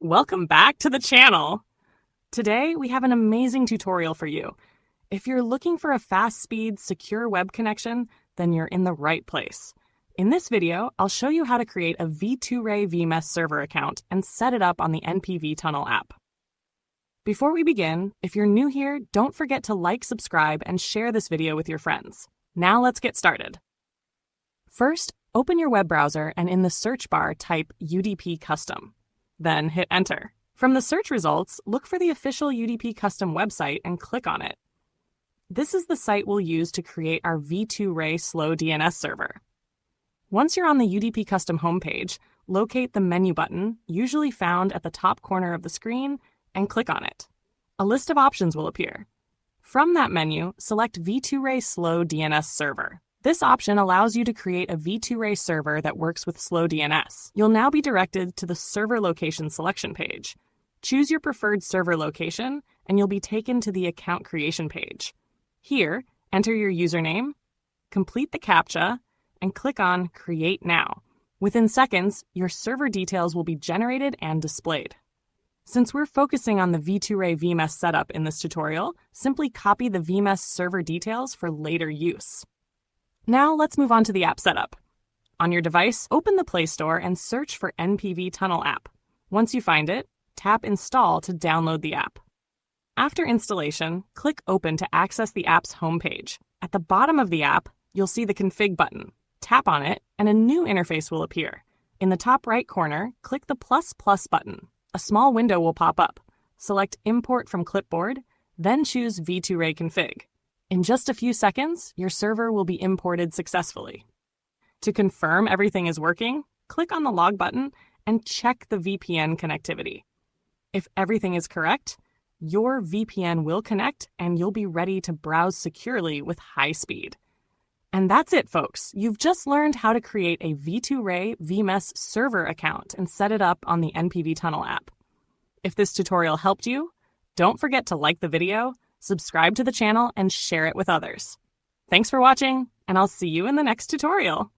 Welcome back to the channel. Today, we have an amazing tutorial for you. If you're looking for a fast-speed, secure web connection, then you're in the right place. In this video, I'll show you how to create a V2Ray VMess server account and set it up on the NPV Tunnel app. Before we begin, if you're new here, don't forget to like, subscribe, and share this video with your friends. Now let's get started. First, open your web browser and in the search bar type UDP Custom. Then hit Enter. From the search results, look for the official UDP Custom website and click on it. This is the site we'll use to create our V2Ray slow DNS server. Once you're on the UDP Custom homepage, locate the menu button, usually found at the top corner of the screen, and click on it. A list of options will appear. From that menu, select V2Ray Slow DNS Server. This option allows you to create a V2Ray server that works with slow DNS. You'll now be directed to the server location selection page. Choose your preferred server location, and you'll be taken to the account creation page. Here, enter your username, complete the CAPTCHA, and click on Create Now. Within seconds, your server details will be generated and displayed. Since we're focusing on the V2Ray VMess setup in this tutorial, simply copy the VMess server details for later use. Now let's move on to the app setup. On your device, open the Play Store and search for NPV Tunnel app. Once you find it, tap Install to download the app. After installation, click Open to access the app's homepage. At the bottom of the app, you'll see the Config button. Tap on it, and a new interface will appear. In the top right corner, click the plus button. A small window will pop up. Select Import from Clipboard, then choose V2Ray Config. In just a few seconds, your server will be imported successfully. To confirm everything is working, click on the Log button and check the VPN connectivity. If everything is correct, your VPN will connect and you'll be ready to browse securely with high speed. And that's it, folks. You've just learned how to create a V2Ray VMess server account and set it up on the NPV Tunnel app. If this tutorial helped you, don't forget to like the video, subscribe to the channel, and share it with others. Thanks for watching, and I'll see you in the next tutorial.